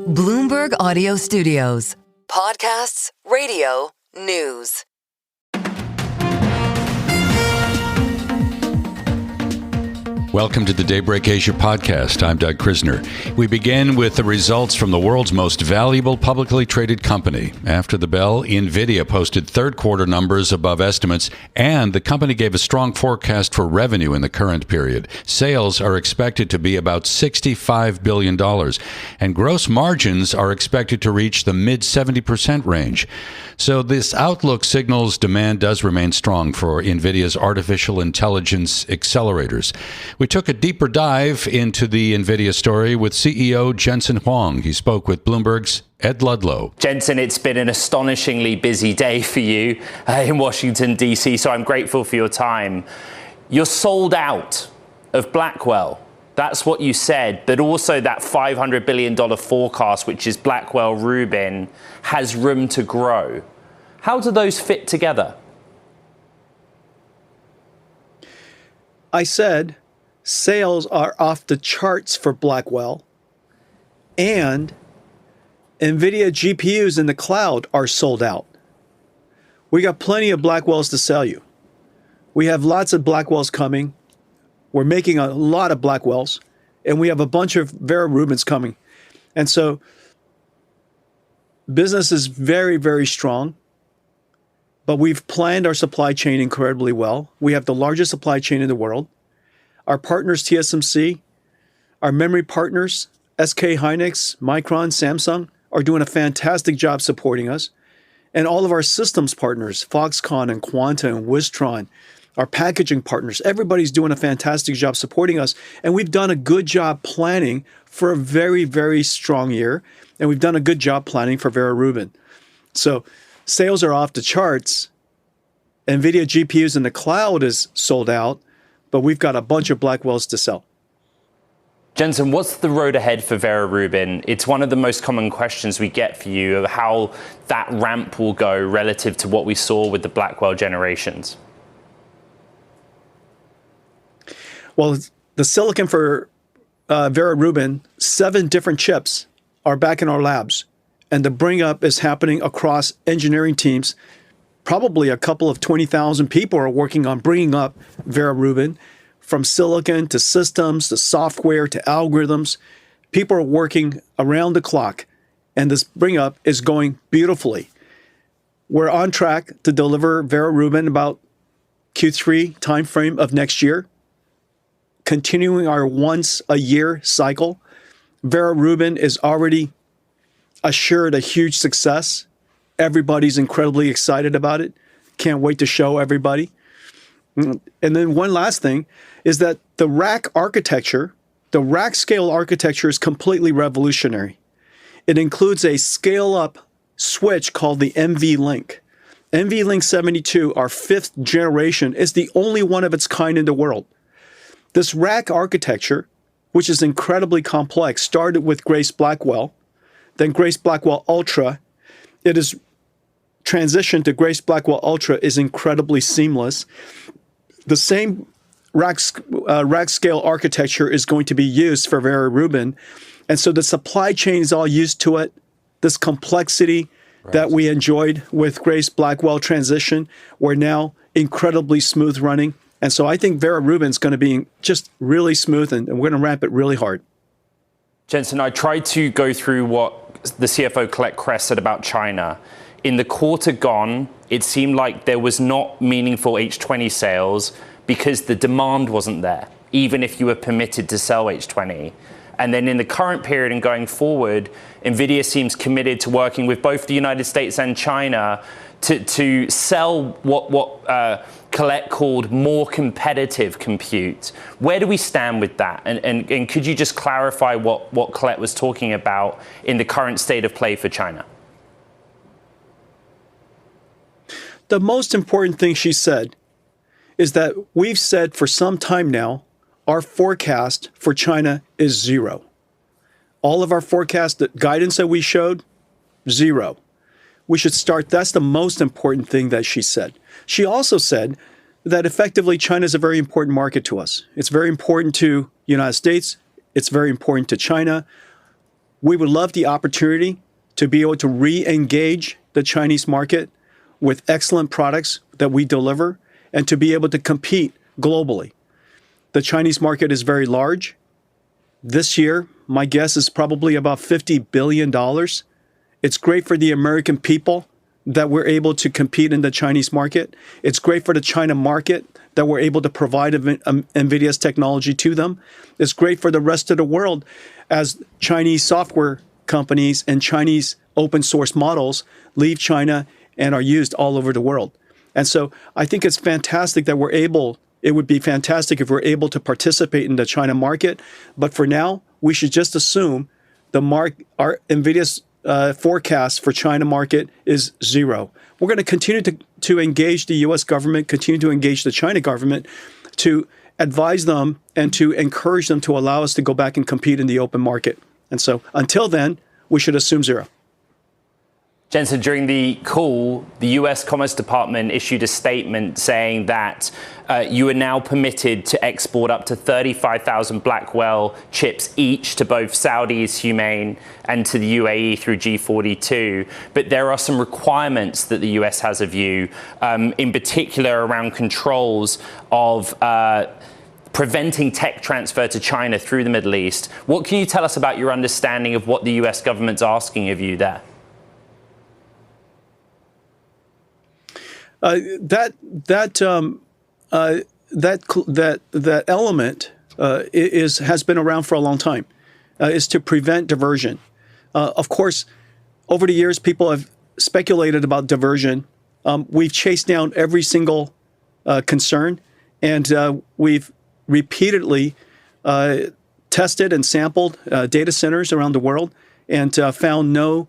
Bloomberg Audio Studios. Podcasts, radio, news. Welcome to the Daybreak Asia podcast. I'm Doug Krisner. We begin with the results from the world's most valuable publicly traded company. After the bell, Nvidia posted third quarter numbers above estimates, and the company gave a strong forecast for revenue in the current period. Sales are expected to be about $65 billion, and gross margins are expected to reach the mid 70% range. So this outlook signals demand does remain strong for Nvidia's artificial intelligence accelerators. We took a deeper dive into the Nvidia story with CEO Jensen Huang. He spoke with Bloomberg's Ed Ludlow. Jensen, it's been an astonishingly busy day for you in Washington, D.C., so I'm grateful for your time. You're sold out of Blackwell. That's what you said, but also that $500 billion forecast, which is Blackwell Rubin, has room to grow. How do those fit together? I said sales are off the charts for Blackwell, and Nvidia GPUs in the cloud are sold out. We got plenty of Blackwells to sell you. We have lots of Blackwells coming. We're making a lot of Blackwells, and we have a bunch of Vera Rubins coming. And so business is very, very strong, but we've planned our supply chain incredibly well. We have the largest supply chain in the world. Our partners, TSMC, our memory partners, SK Hynix, Micron, Samsung, are doing a fantastic job supporting us. And all of our systems partners, Foxconn and Quanta and Wistron, our packaging partners, everybody's doing a fantastic job supporting us. And we've done a good job planning for a very, very strong year. And we've done a good job planning for Vera Rubin. So sales are off the charts. NVIDIA GPUs in the cloud is sold out, but we've got a bunch of Blackwells to sell. Jensen, what's the road ahead for Vera Rubin? It's one of the most common questions we get for you of how that ramp will go relative to what we saw with the Blackwell generations. Well, the silicon for Vera Rubin, 7 different chips are back in our labs. And the bring up is happening across engineering teams. Probably a couple of 20,000 people are working on bringing up Vera Rubin, from silicon to systems to software to algorithms. People are working around the clock, and this bring up is going beautifully. We're on track to deliver Vera Rubin about Q3 timeframe of next year, continuing our once a year cycle. Vera Rubin is already assured a huge success. Everybody's incredibly excited about it. Can't wait to show everybody. And then one last thing is that the rack architecture, the rack scale architecture is completely revolutionary. It includes a scale up switch called the NVLink. NVLink 72, our 5th generation, is the only one of its kind in the world. This rack architecture, which is incredibly complex, started with Grace Blackwell, then Grace Blackwell Ultra. It is transition to Grace Blackwell Ultra is incredibly seamless. The same rack scale architecture is going to be used for Vera Rubin. And so the supply chain is all used to it. This complexity that we enjoyed with Grace Blackwell transition, we're now incredibly smooth running. And so I think Vera Rubin is going to be just really smooth, and we're going to ramp it really hard. Jensen, I tried to go through what the CFO Colette Kress said about China. In the quarter gone, it seemed like there was not meaningful H20 sales because the demand wasn't there, even if you were permitted to sell H20. And then in the current period and going forward, Nvidia seems committed to working with both the United States and China to sell what Colette called more competitive compute. Where do we stand with that? And could you just clarify what Colette was talking about in the current state of play for China? The most important thing she said is that we've said for some time now, our forecast for China is 0. All of our forecast, the guidance that we showed, 0. We should start. That's the most important thing that she said. She also said that effectively China is a very important market to us. It's very important to the United States. It's very important to China. we would love the opportunity to be able to re-engage the Chinese market with excellent products that we deliver and to be able to compete globally. The Chinese market is very large. This year, my guess is probably about $50 billion. It's great for the American people that we're able to compete in the Chinese market. It's great for the China market that we're able to provide NVIDIA's technology to them. It's great for the rest of the world as Chinese software companies and Chinese open source models leave China and are used all over the world. And so I think it's fantastic that it would be fantastic if we're able to participate in the China market. But for now, we should just assume our NVIDIA's forecast for China market is zero. We're going to continue to engage the U.S. government, continue to engage the China government to advise them and to encourage them to allow us to go back and compete in the open market. And so until then, we should assume zero. Jensen, during the call, the US Commerce Department issued a statement saying that you are now permitted to export up to 35,000 Blackwell chips each to both Saudi's Huang and to the UAE through G42. But there are some requirements that the US has of you, in particular around controls of preventing tech transfer to China through the Middle East. What can you tell us about your understanding of what the US government's asking of you there? That element has been around for a long time, is to prevent diversion. Of course, over the years, people have speculated about diversion. We've chased down every single concern, and we've repeatedly tested and sampled data centers around the world and found no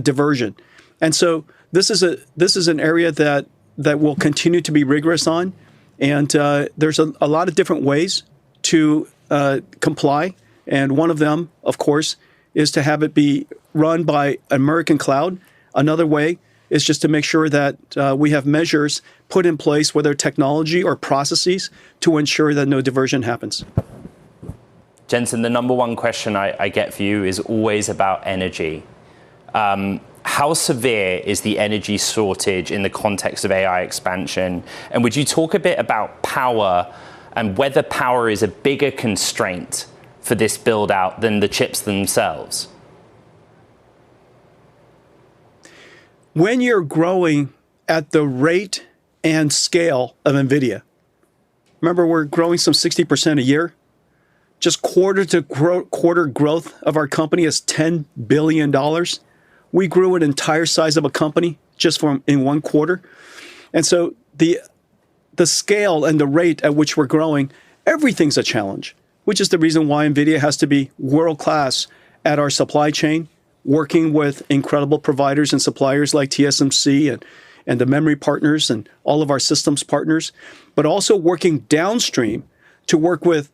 diversion. And so this is an area that will continue to be rigorous on. And there's a lot of different ways to comply. And one of them, of course, is to have it be run by American cloud. Another way is just to make sure that we have measures put in place, whether technology or processes, to ensure that no diversion happens. Jensen, the number one question I get for you is always about energy. How severe is the energy shortage in the context of AI expansion? And would you talk a bit about power and whether power is a bigger constraint for this build out than the chips themselves? When you're growing at the rate and scale of NVIDIA, remember we're growing some 60% a year. Just quarter to quarter growth of our company is $10 billion. We grew an entire size of a company just in one quarter. And so the scale and the rate at which we're growing, everything's a challenge, which is the reason why NVIDIA has to be world-class at our supply chain, working with incredible providers and suppliers like TSMC and the memory partners and all of our systems partners, but also working downstream to work with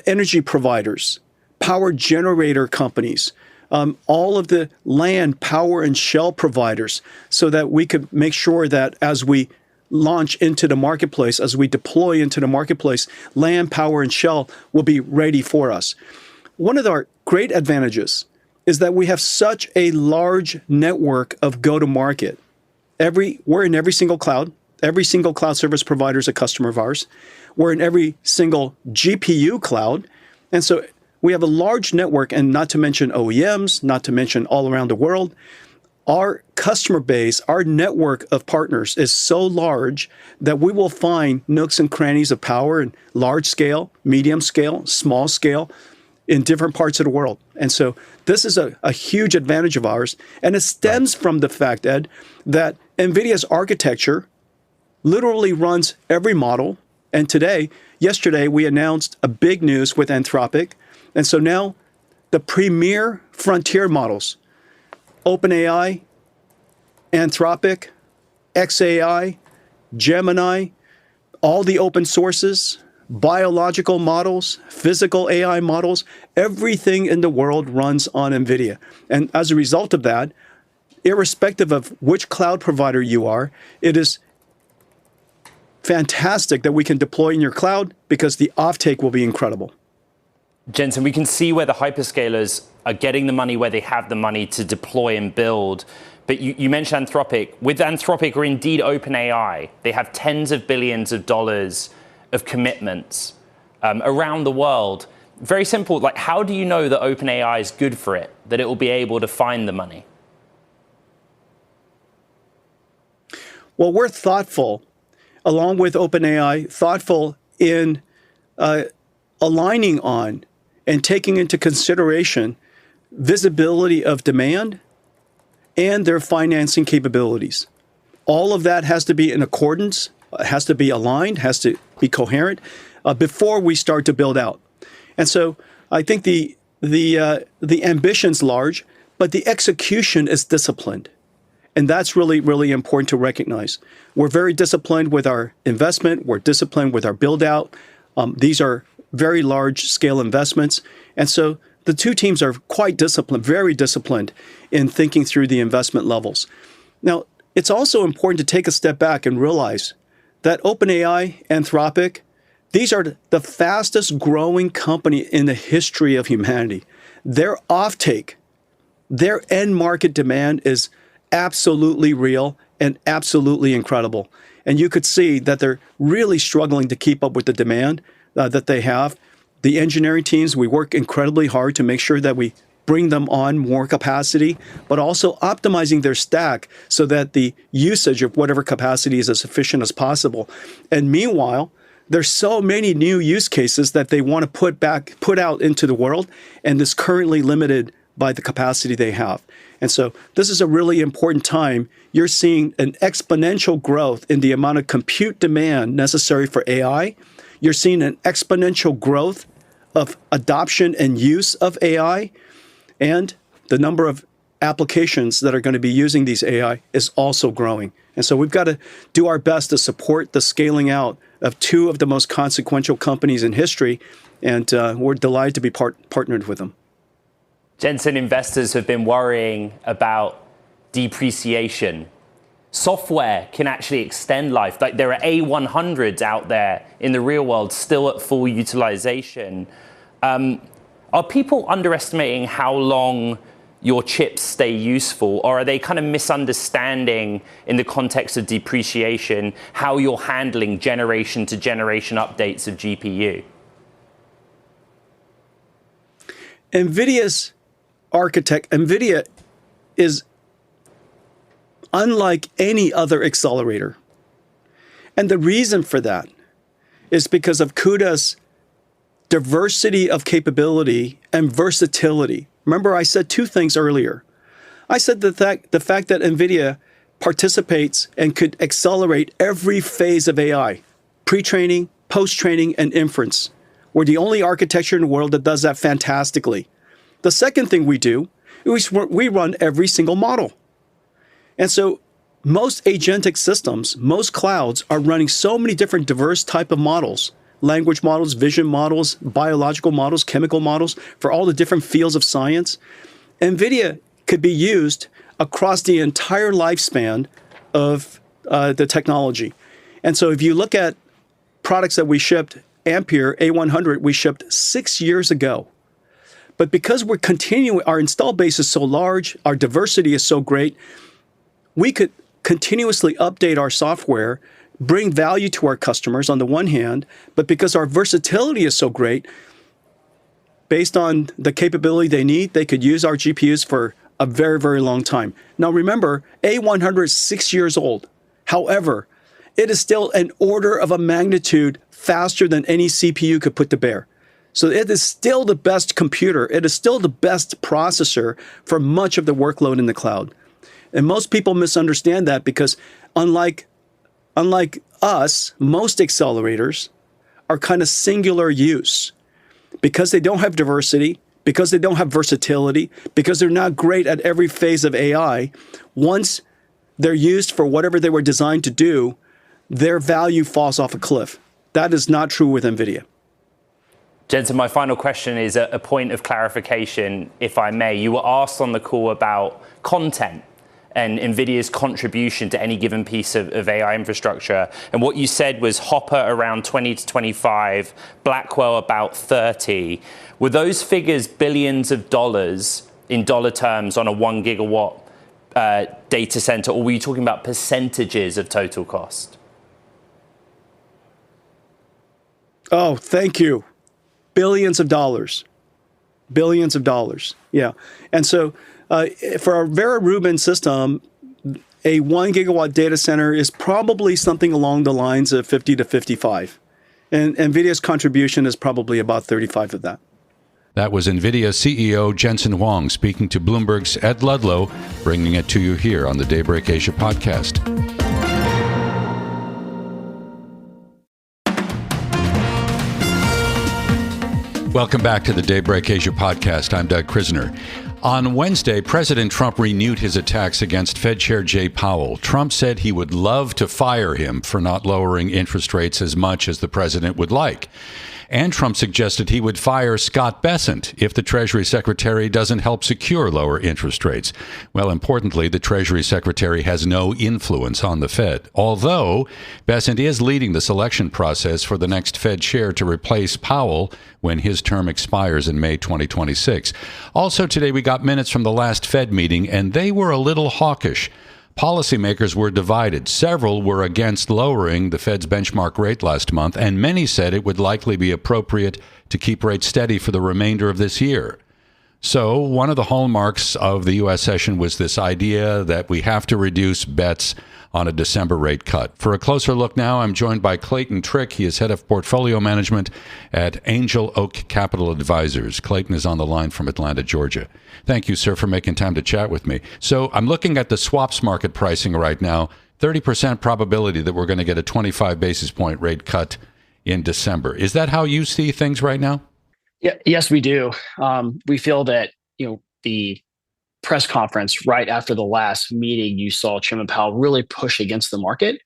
energy providers, power generator companies, all of the land, power, and shell providers, so that we could make sure that as we launch into the marketplace, as we deploy into the marketplace, land, power, and shell will be ready for us. One of our great advantages is that we have such a large network of go-to-market. We're in every single cloud. Every single cloud service provider is a customer of ours. We're in every single GPU cloud. And so we have a large network, and not to mention OEMs, not to mention all around the world. Our customer base, our network of partners is so large that we will find nooks and crannies of power in large scale, medium scale, small scale in different parts of the world. And so this is a huge advantage of ours. And it stems from the fact, Ed, that NVIDIA's architecture literally runs every model. And yesterday, we announced a big news with Anthropic. And so now the premier frontier models, OpenAI, Anthropic, xAI, Gemini, all the open sources, biological models, physical AI models, everything in the world runs on NVIDIA. And as a result of that, irrespective of which cloud provider you are, it is fantastic that we can deploy in your cloud because the offtake will be incredible. Jensen, we can see where the hyperscalers are getting the money, where they have the money to deploy and build. But you mentioned Anthropic. With Anthropic, or indeed OpenAI, they have tens of billions of dollars of commitments around the world. Very simple. Like, how do you know that OpenAI is good for it, that it will be able to find the money? Well, we're thoughtful, along with OpenAI, thoughtful in aligning on and taking into consideration visibility of demand and their financing capabilities. All of that has to be in accordance, has to be aligned, has to be coherent before we start to build out. And so I think the ambition's large, but the execution is disciplined. And that's really, really important to recognize. We're very disciplined with our investment. We're disciplined with our build out. These are very large scale investments. And so the two teams are quite disciplined, very disciplined in thinking through the investment levels. Now, it's also important to take a step back and realize that OpenAI, Anthropic, these are the fastest growing company in the history of humanity. Their offtake, their end market demand is absolutely real and absolutely incredible. And you could see that they're really struggling to keep up with the demand that they have. The engineering teams, we work incredibly hard to make sure that we bring them on more capacity, but also optimizing their stack so that the usage of whatever capacity is as efficient as possible. And meanwhile, there's so many new use cases that they want to put out into the world, and is currently limited by the capacity they have. And so this is a really important time. You're seeing an exponential growth in the amount of compute demand necessary for AI. You're seeing an exponential growth of adoption and use of AI, and the number of applications that are going to be using these AI is also growing. And so we've got to do our best to support the scaling out of two of the most consequential companies in history, and we're delighted to be partnered with them. Jensen, investors have been worrying about depreciation. Software can actually extend life. Like, there are A100s out there in the real world still at full utilization. Are people underestimating how long your chips stay useful, or are they kind of misunderstanding in the context of depreciation how you're handling generation to generation updates of GPU? NVIDIA is unlike any other accelerator. And the reason for that is because of CUDA's diversity of capability and versatility. Remember, I said two things earlier. I said that the fact that NVIDIA participates and could accelerate every phase of AI, pre-training, post-training, and inference. We're the only architecture in the world that does that fantastically. The second thing we do is we run every single model. And so most agentic systems, most clouds are running so many different diverse type of models, language models, vision models, biological models, chemical models for all the different fields of science. NVIDIA could be used across the entire lifespan of the technology. And so if you look at products that we shipped, Ampere A100, we shipped 6 years ago. But because we're continuing, our install base is so large, our diversity is so great, we could continuously update our software, bring value to our customers on the one hand, but because our versatility is so great, based on the capability they need, they could use our GPUs for a very, very long time. Now remember, A100 is 6 years old. However, it is still an order of a magnitude faster than any CPU could put to bear. So it is still the best computer. It is still the best processor for much of the workload in the cloud. And most people misunderstand that because unlike us, most accelerators are kind of singular use. Because they don't have diversity, because they don't have versatility, because they're not great at every phase of AI, once they're used for whatever they were designed to do, their value falls off a cliff. That is not true with NVIDIA. Jensen, my final question is a point of clarification, if I may. You were asked on the call about content and Nvidia's contribution to any given piece of AI infrastructure. And what you said was Hopper around 20 to 25, Blackwell about 30. Were those figures billions of dollars in dollar terms on a 1 gigawatt data center, or were you talking about percentages of total cost? Oh, thank you. Billions of dollars. Billions of dollars. Yeah. And so for our Vera Rubin system, a 1 gigawatt data center is probably something along the lines of 50 to 55. And NVIDIA's contribution is probably about 35 of that. That was Nvidia CEO Jensen Huang speaking to Bloomberg's Ed Ludlow, bringing it to you here on the Daybreak Asia podcast. Welcome back to the Daybreak Asia podcast. I'm Doug Krisner. On Wednesday, President Trump renewed his attacks against Fed Chair Jay Powell. Trump said he would love to fire him for not lowering interest rates as much as the president would like. And Trump suggested he would fire Scott Bessent if the Treasury Secretary doesn't help secure lower interest rates. Well, importantly, the Treasury Secretary has no influence on the Fed, although Bessent is leading the selection process for the next Fed chair to replace Powell when his term expires in May 2026. Also today, we got minutes from the last Fed meeting, and they were a little hawkish. Policymakers were divided. Several were against lowering the Fed's benchmark rate last month, and many said it would likely be appropriate to keep rates steady for the remainder of this year. So one of the hallmarks of the U.S. session was this idea that we have to reduce bets on a December rate cut. For a closer look now, I'm joined by Clayton Triick. He is head of portfolio management at Angel Oak Capital Advisors. Clayton is on the line from Atlanta, Georgia. Thank you, sir, for making time to chat with me. So I'm looking at the swaps market pricing right now, 30% probability that we're going to get a 25 basis point rate cut in December. Is that how you see things right now? Yeah, yes, we do. We feel that, the press conference right after the last meeting, you saw Chairman Powell really push against the market.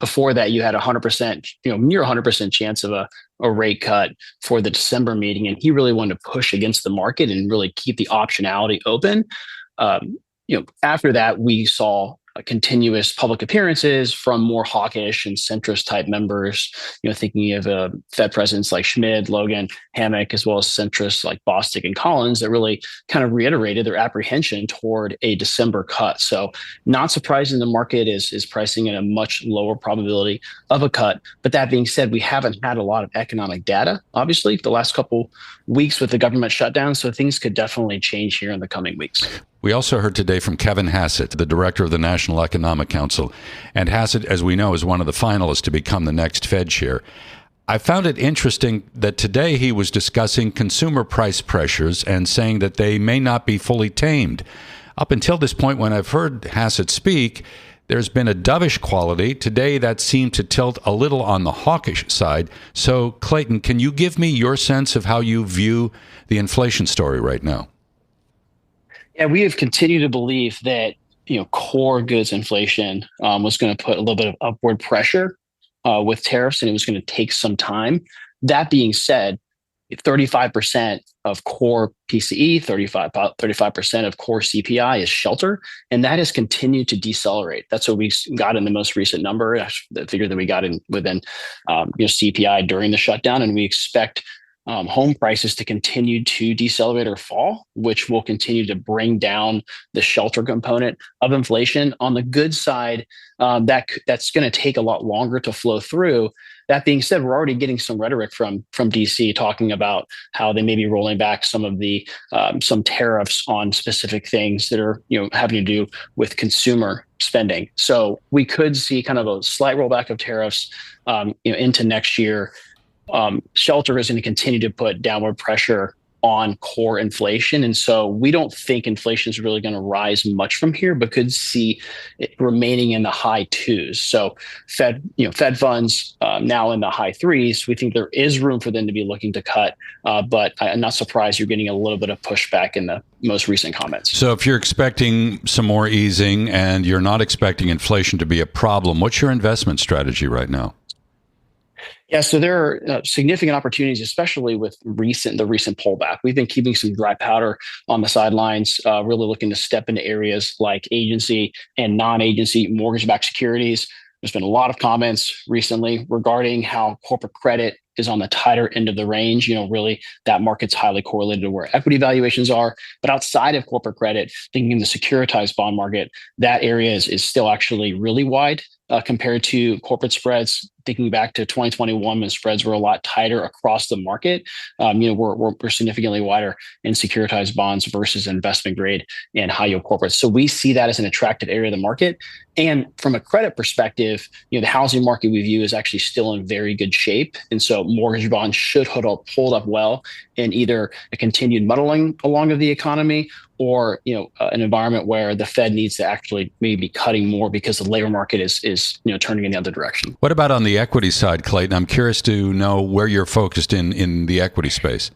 Before that, you had 100%, near 100% chance of a rate cut for the December meeting, and he really wanted to push against the market and really keep the optionality open. After that, we saw continuous public appearances from more hawkish and centrist type members, thinking of Fed presidents like Schmidt, Logan, Hammack, as well as centrists like Bostic and Collins that really kind of reiterated their apprehension toward a December cut. So not surprising, the market is pricing in a much lower probability of a cut. But that being said, we haven't had a lot of economic data, obviously, the last couple weeks with the government shutdown. So things could definitely change here in the coming weeks. We also heard today from Kevin Hassett, the director of the National Economic Council. And Hassett, as we know, is one of the finalists to become the next Fed chair. I found it interesting that today he was discussing consumer price pressures and saying that they may not be fully tamed. Up until this point, when I've heard Hassett speak, there's been a dovish quality. Today, that seemed to tilt a little on the hawkish side. So, Clayton, can you give me your sense of how you view the inflation story right now? Yeah, we have continued to believe that core goods inflation was going to put a little bit of upward pressure with tariffs, and it was going to take some time. That being said, 35% of core PCE, 35% of core CPI is shelter, and that has continued to decelerate. That's what we got in the most recent number, the figure that we got within CPI during the shutdown, and we expect home prices to continue to decelerate or fall, which will continue to bring down the shelter component of inflation. On the goods side, that's going to take a lot longer to flow through. That being said, we're already getting some rhetoric from DC talking about how they may be rolling back some of the some tariffs on specific things that are having to do with consumer spending. So we could see kind of a slight rollback of tariffs into next year. Shelter is going to continue to put downward pressure on core inflation. And so we don't think inflation is really going to rise much from here, but could see it remaining in the high twos. So Fed funds now in the high threes. We think there is room for them to be looking to cut, but I'm not surprised you're getting a little bit of pushback in the most recent comments. So if you're expecting some more easing and you're not expecting inflation to be a problem, what's your investment strategy right now? Yeah, so there are significant opportunities, especially with the recent pullback. We've been keeping some dry powder on the sidelines, really looking to step into areas like agency and non-agency mortgage-backed securities. There's been a lot of comments recently regarding how corporate credit is on the tighter end of the range. Really that market's highly correlated to where equity valuations are. But outside of corporate credit, thinking the securitized bond market, that area is still actually really wide compared to corporate spreads. Thinking back to 2021, when spreads were a lot tighter across the market, we're significantly wider in securitized bonds versus investment grade and high yield corporates. So we see that as an attractive area of the market. And from a credit perspective, the housing market we view is actually still in very good shape. And so mortgage bonds should hold up well in either a continued muddling along of the economy or an environment where the Fed needs to actually maybe be cutting more because the labor market is turning in the other direction. What about on the equity side, Clayton? I'm curious to know where you're focused in the equity space.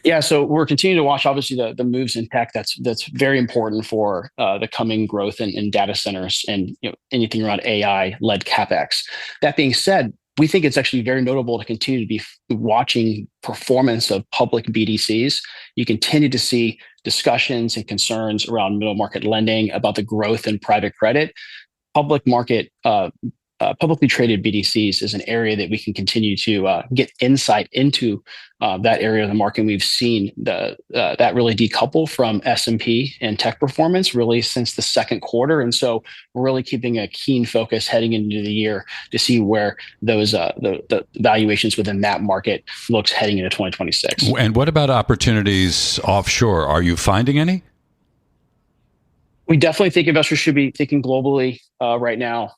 Yeah, so we're continuing to watch, obviously, the moves in tech. That's very important for the coming growth in data centers and anything around AI-led CapEx. That being said, we think it's actually very notable to continue to be watching performance of public BDCs. You continue to see discussions and concerns around middle market lending, about the growth in private credit. Public market, publicly traded BDCs is an area that we can continue to get insight into that area of the market. And we've seen that really decouple from S&P and tech performance really since the second quarter. And so we're really keeping a keen focus heading into the year to see where those the valuations within that market looks heading into 2026. And what about opportunities offshore? Are you finding any? We definitely think investors should be thinking globally right now.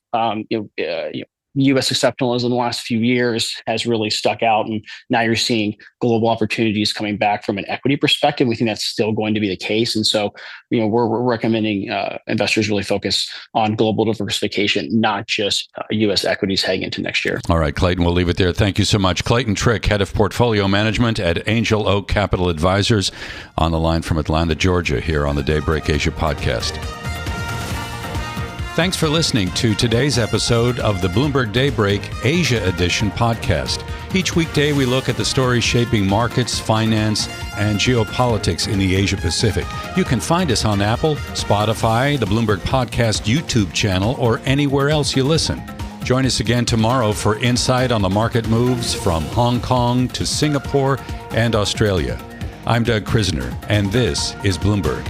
U.S. exceptionalism in the last few years has really stuck out, and now you're seeing global opportunities coming back from an equity perspective. We think that's still going to be the case, and so we're recommending investors really focus on global diversification, not just U.S. equities heading into next year. All right, Clayton, we'll leave it there. Thank you so much. Clayton Triick, Head of Portfolio Management at Angel Oak Capital Advisors, on the line from Atlanta, Georgia, here on the Daybreak Asia podcast. Thanks for listening to today's episode of the Bloomberg Daybreak Asia Edition podcast. Each weekday, we look at the stories shaping markets, finance, and geopolitics in the Asia Pacific. You can find us on Apple, Spotify, the Bloomberg Podcast YouTube channel, or anywhere else you listen. Join us again tomorrow for insight on the market moves from Hong Kong to Singapore and Australia. I'm Doug Krisner, and this is Bloomberg.